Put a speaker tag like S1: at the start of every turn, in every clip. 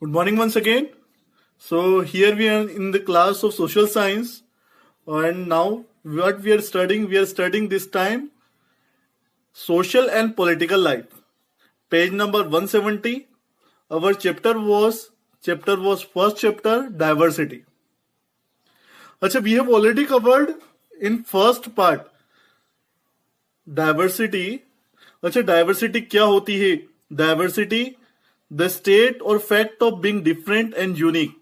S1: Good morning once again. So here we are in the class of social science, and now what we are studying this time social and political life. Page number 170. Our chapter was first chapter diversity. अच्छा, we have already covered in first part diversity. अच्छा, diversity क्या होती है? Diversity the state or fact of being different and unique,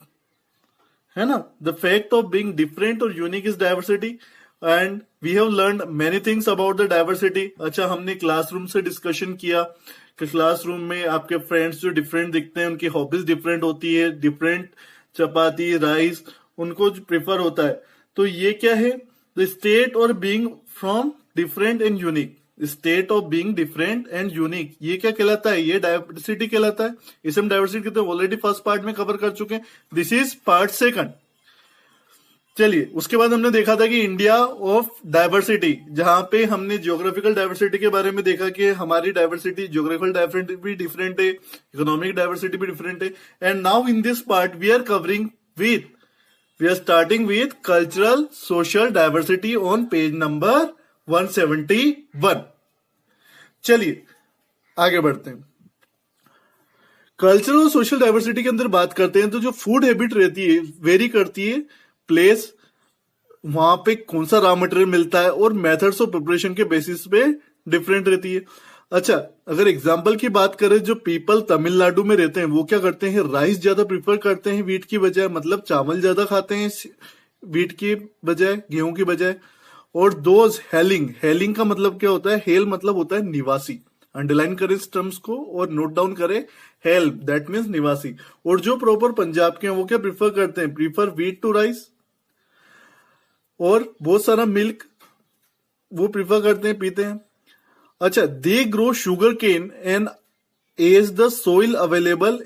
S1: है ना? The fact of being different or unique is diversity, and we have learned many things about the diversity. अच्छा, हमने classroom से discussion किया कि क्लासरूम में आपके friends जो डिफरेंट दिखते हैं, उनकी हॉबीज डिफरेंट होती है, डिफरेंट चपाती राइस उनको प्रेफर होता है. तो ये क्या है? द स्टेट और being from different and unique. State of being different and unique, ये क्या कहलाता है? ये डाइवर्सिटी कहलाता है. इसे हम डाइवर्सिटी कहते हैं. ऑलरेडी फर्स्ट पार्ट में कवर कर चुके हैं. This is part second. चलिए, उसके बाद हमने देखा था कि इंडिया ऑफ डाइवर्सिटी, जहां पे हमने जियोग्राफिकल डाइवर्सिटी के बारे में देखा कि हमारी डाइवर्सिटी जियोग्राफिकल डाइवर्सिटी भी डिफरेंट है, इकोनॉमिक डाइवर्सिटी भी डिफरेंट है. And now in this part we are starting with cultural social diversity on page number 171. चलिए आगे बढ़ते हैं. कल्चरल और सोशल डाइवर्सिटी के अंदर बात करते हैं तो जो फूड हैबिट रहती है वेरी करती है प्लेस, वहां पे कौन सा रॉ मटेरियल मिलता है, और मेथड्स ऑफ प्रिपरेशन के बेसिस पे डिफरेंट रहती है. अच्छा, अगर एग्जांपल की बात करें, जो पीपल तमिलनाडु में रहते हैं वो क्या करते हैं? राइस ज्यादा प्रिफर करते हैं वीट की बजाय, मतलब चावल ज्यादा खाते हैं वीट की बजाय, गेहूं की बजाय. और दोज हेलिंग का मतलब क्या होता है? हेल मतलब होता है निवासी. अंडरलाइन करें इस टर्म्स को और नोट डाउन करें. हेल दैट मीन्स निवासी. और जो प्रॉपर पंजाब के हैं वो क्या प्रिफर करते हैं? Prefer wheat to rice. और बहुत सारा मिल्क वो प्रिफर करते हैं, पीते हैं. अच्छा, they grow sugar cane and as the soil available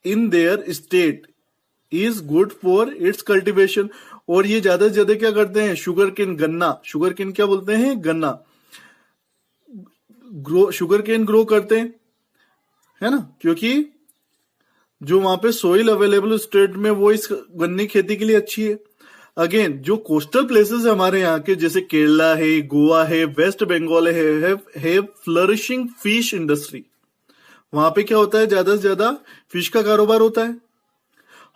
S1: in their state is good for its cultivation. और ये ज्यादा से ज्यादा क्या करते हैं? शुगर केन, गन्ना. शुगर केन क्या बोलते हैं? गन्ना. शुगर केन ग्रो करते हैं, है ना? क्योंकि जो वहां पे सोइल अवेलेबल स्टेट में वो इस गन्ने की खेती के लिए अच्छी है. अगेन, जो कोस्टल प्लेसेस है हमारे यहाँ के, जैसे केरला है, गोवा है, वेस्ट बंगाल है फ्लरिशिंग फिश इंडस्ट्री. वहां पे क्या होता है? ज्यादा से ज्यादा फिश का कारोबार होता है.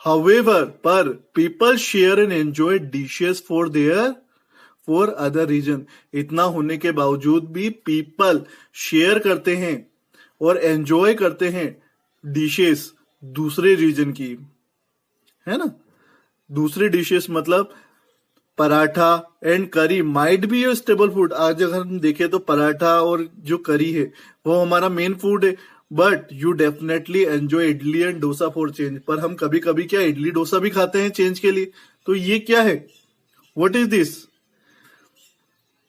S1: हाउएवर, पर people share and enjoy dishes for other region. इतना होने के बावजूद भी पीपल शेयर करते हैं और एंजॉय करते हैं डिशेस दूसरे रीजन की, है ना? दूसरे डिशेस मतलब पराठा एंड करी might be your stable food. आज अगर हम देखें तो पराठा और जो करी है वो हमारा मेन फूड है. But you definitely enjoy idli and dosa for change. पर हम कभी कभी क्या इडली डोसा भी खाते हैं चेंज के लिए. तो ये क्या है? What is this?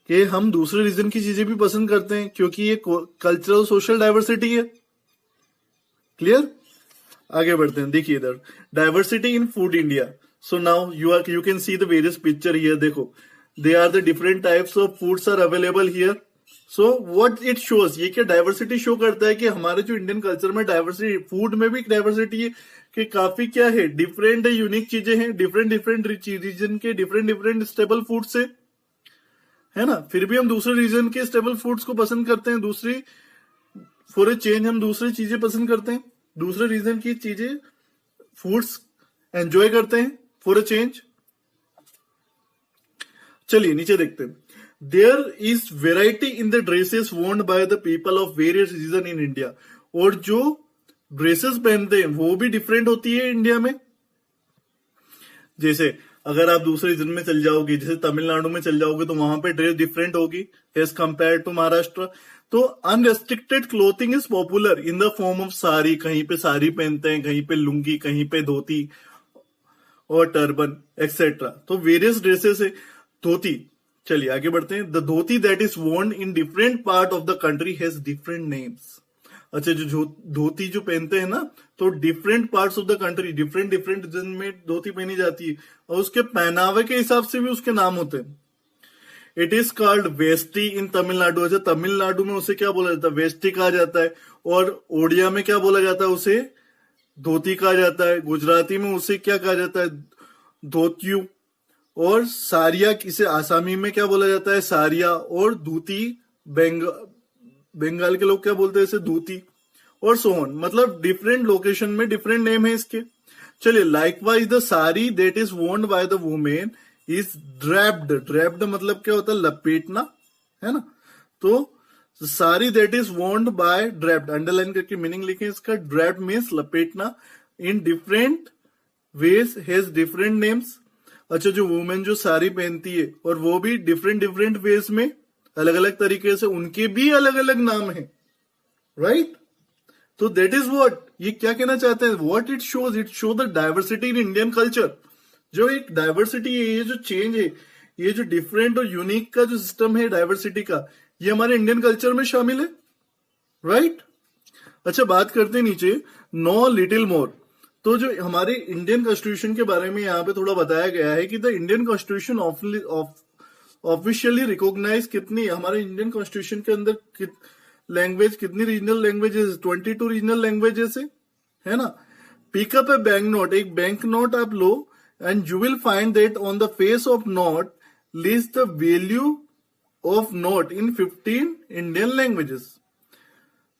S1: कि हम दूसरे रीजन की चीजें भी पसंद करते हैं, क्योंकि ये कल्चरल सोशल डाइवर्सिटी है. क्लियर? आगे बढ़ते हैं. देखिए इधर, diversity in food India. So now you can see the various picture here. देखो, they are the different types of foods are available here. So what it shows, ये क्या diversity show करता है? कि हमारे जो इंडियन कल्चर में diversity, food में भी डाइवर्सिटी है, कि काफी क्या है? डिफरेंट यूनिक चीजें हैं, डिफरेंट रीजन के डिफरेंट स्टेबल फूड्स है ना? फिर भी हम दूसरे रीजन के स्टेबल फूड्स को पसंद करते हैं. दूसरी फॉर ए चेंज हम दूसरी चीजें पसंद करते हैं, दूसरे रीजन की चीजें फूड्स एंजॉय करते हैं फॉर ए चेंज. चलिए नीचे देखते हैं. There is variety in the dresses worn by the people of various region in India. और जो ड्रेसेस पहनते हैं वो भी डिफरेंट होती है इंडिया में. जैसे अगर आप दूसरे रीजन में चल जाओगे, जैसे तमिलनाडु में चल जाओगे, तो वहां पे ड्रेस डिफरेंट होगी एज कंपेयर टू महाराष्ट्र. तो unrestricted clothing is popular in the form of sari. कहीं पे साड़ी पहनते हैं, कहीं पे लुंगी, कहीं पे धोती और टर्बन एक्सेट्रा. तो वेरियस ड्रेसेस है. धोती, चलिए आगे बढ़ते हैं. The dhoti that is worn in different part of the country has different names. अच्छा, जो धोती जो पहनते हैं ना, तो different parts of the country, different region में धोती पहनी जाती है, और उसके पहनावे के हिसाब से भी उसके नाम होते हैं. इट इज कॉल्ड वेस्टी इन तमिलनाडु. अच्छा, तमिलनाडु में उसे क्या बोला जाता है? वेस्टी कहा जाता है. और ओडिया में क्या बोला जाता है? उसे धोती कहा जाता है, गुजराती में उसे क्या कहा जाता है, धोतियू। और सारिया, इसे आसामी में क्या बोला जाता है, सारिया। और धोती बंगाल के लोग क्या बोलते हैं इसे, धोती। और सोहन, मतलब डिफरेंट लोकेशन में डिफरेंट नेम है इसके। चलिए, likewise the sari that is worn by the women is draped. Draped मतलब क्या होता है, लपेटना, है ना। तो sari that is worn by draped, underline करके मीनिंग लिखे इसका। ड्रैप्ड मीन्स लपेटना, in different ways has different names. अच्छा, जो वुमेन जो साड़ी पहनती है और वो भी डिफरेंट डिफरेंट वेज में, अलग अलग तरीके से, उनके भी अलग अलग नाम है, राइट। तो दैट इज व्हाट, ये क्या कहना चाहते हैं, what it shows, it show the diversity in Indian culture. जो एक डाइवर्सिटी है, ये जो चेंज है, ये जो डिफरेंट और यूनिक का जो सिस्टम है डाइवर्सिटी का, ये हमारे इंडियन कल्चर में शामिल है, राइट। अच्छा, बात करते हैं नीचे, नो लिटिल मोर। तो जो हमारे इंडियन कॉन्स्टिट्यूशन के बारे में यहाँ पे थोड़ा बताया गया है कि the Indian constitution officially recognise कितनी, हमारे इंडियन कॉन्स्टिट्यूशन के अंदर लैंग्वेज कितनी रीजनल लैंग्वेजेस, 22 रीजनल लैंग्वेजेस है ना। पिकअप ए बैंक नोट, एक बैंक नोट आप लो, and you will find that on the face of note list the value of note in 15 Indian languages.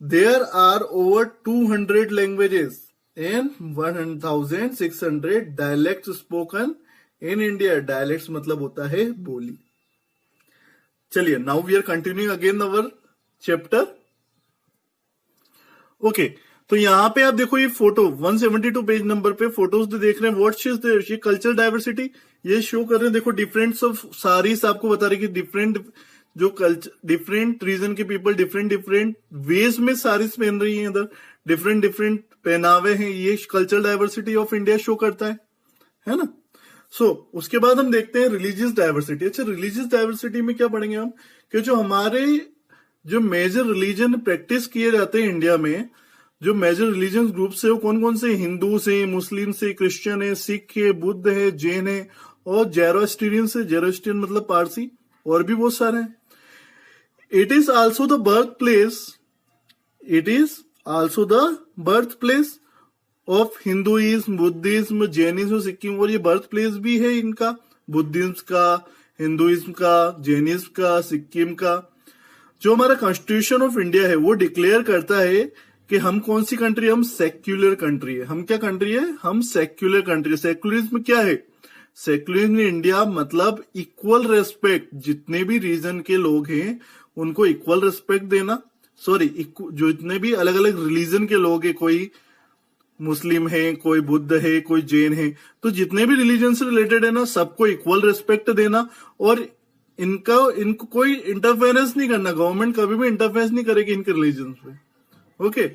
S1: There are over 200 languages and 1600 dialects spoken in India. Dialects मतलब होता है बोली। चलिए, now we are continuing again our chapter. Okay, तो यहाँ पे आप देखो, ये फोटो 172 पेज नंबर पे फोटोज देख रहे हैं। व्हाट इज देयर, ये कल्चरल डाइवर्सिटी ये शो कर रहे हैं। देखो, डिफरेंट्स ऑफ सारीज आपको बता रहे कि डिफरेंट जो कल्चर, डिफरेंट रीजन के पीपल डिफरेंट डिफरेंट वेज में सारीज पहन रही हैं, इधर डिफरेंट डिफरेंट पहनावे हैं। ये cultural diversity of India show करता है ना। सो उसके बाद हम देखते हैं रिलीजियस डाइवर्सिटी। अच्छा, रिलीजियस डाइवर्सिटी में क्या पढ़ेंगे हम, कि जो हमारे जो मेजर रिलीजन प्रैक्टिस किए जाते हैं इंडिया में, जो मेजर रिलीजियस ग्रुप्स है वो कौन कौन से, हिंदू से, मुस्लिम से, क्रिश्चियन है, सिख है, बुद्ध है, जैन है, और जेरोस्ट्रियन से, जेरोस्ट्रियन मतलब पारसी, और भी बहुत सारे हैं। It is also the birth place, it is also the birth place of Hinduism, Buddhism, Jainism, Sikkim. और ये बर्थ प्लेस भी है इनका, बुद्धिज्म का, हिंदुइज्म का, जैनिज्म का, सिक्किम का। जो हमारा कॉन्स्टिट्यूशन ऑफ इंडिया है वो डिक्लेयर करता है कि हम कौन सी कंट्री, हम सेक्युलर कंट्री है। हम क्या कंट्री है, हम सेक्युलर कंट्री। सेक्युलरिज्म क्या है, सेक्युलरिज्म इन इंडिया मतलब इक्वल रेस्पेक्ट, जितने भी रीजन के लोग हैं उनको इक्वल रेस्पेक्ट देना। सॉरी, जो जितने भी अलग अलग रिलीजन के लोग हैं, कोई मुस्लिम है, कोई बुद्ध है, कोई जैन है, तो जितने भी रिलीजन से रिलेटेड है ना, सबको इक्वल रेस्पेक्ट देना। और इनको कोई इंटरफेरेंस नहीं करना, गवर्नमेंट कभी भी इंटरफेरेंस नहीं करेगी इनके रिलीजन पे। ओके,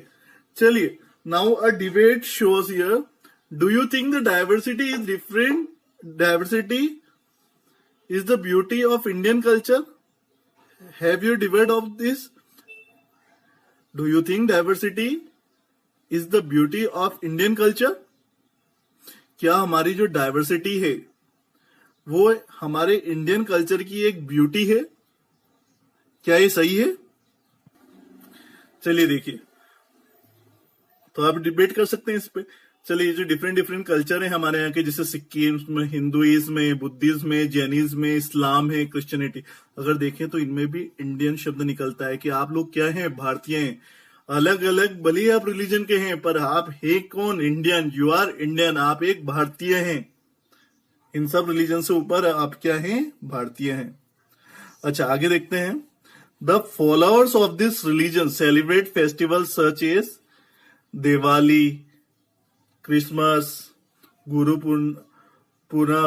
S1: चलिए, now a debate shows here, do you think the diversity is different, diversity is the beauty of Indian culture? Have you debate of this? Do you think diversity is the beauty of Indian culture? क्या हमारी जो diversity है वो हमारे Indian culture की एक beauty है? क्या ये सही है? चलिए देखिए, तो आप डिबेट कर सकते हैं इस पे। चलिए, जो डिफरेंट डिफरेंट कल्चर है हमारे यहाँ के, जैसे सिक्किम में, हिंदुइज्म में, बुद्धिज्म में, जैनिज्म में, इस्लाम है, क्रिश्चियनिटी, अगर देखें तो इनमें भी इंडियन शब्द निकलता है कि आप लोग क्या हैं, भारतीय हैं। अलग अलग भले आप रिलीजन के हैं, पर आप है कौन, इंडियन। यू आर इंडियन, आप एक भारतीय हैं। इन सब रिलीजन से ऊपर आप क्या हैं, भारतीय हैं। अच्छा, आगे देखते हैं। The followers of this religion celebrate festival such as Diwali, Christmas, Guru Purnima,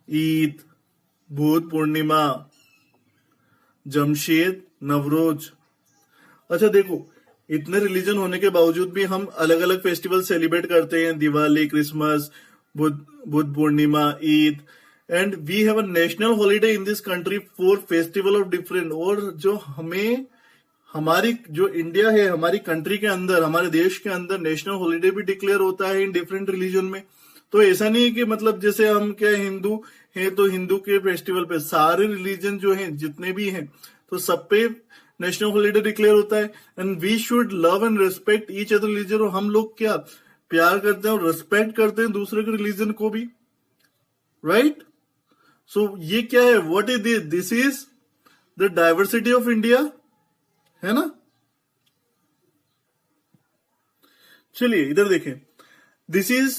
S1: Eid, Buddha Purnima, Jamshed, Navroz. अच्छा देखो, इतने रिलीजन होने के बावजूद भी हम अलग अलग फेस्टिवल सेलिब्रेट करते हैं, Diwali, Christmas, Buddha Purnima, Eid, and we have a national holiday in this country for festival of different. और जो हमें, हमारी जो इंडिया है, हमारी कंट्री के अंदर, हमारे देश के अंदर नेशनल हॉलीडे भी डिक्लेयर होता है इन डिफरेंट रिलीजन में। तो ऐसा नहीं है कि मतलब जैसे हम क्या हिंदू हैं तो हिंदू के फेस्टिवल पे, सारे रिलीजन जो हैं जितने भी हैं तो सब पे नेशनल हॉलीडे डिक्लेयर होता है। And we should love and respect each other religion. और हम लोग क्या प्यार करते हैं और रिस्पेक्ट करते हैं दूसरे के रिलीजन को भी, राइट? सो ये क्या है, what is this? This is the diversity of India, है ना? चलिए इधर देखें, this is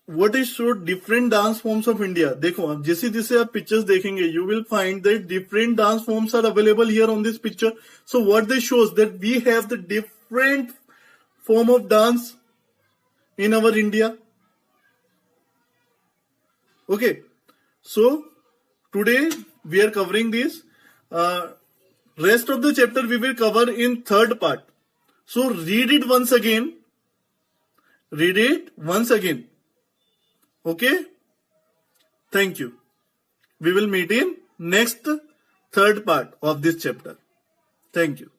S1: what is show different dance forms of India. देखो आप जैसे जैसे आप पिक्चर्स देखेंगे, you will find that different dance forms are available here on this picture. So what this shows that we have the different form of dance in our India. Okay, so today we are covering this. Rest of the chapter we will cover in third part. So read it once again. Read it once again. Okay? Thank you. We will meet in next third part of this chapter. Thank you.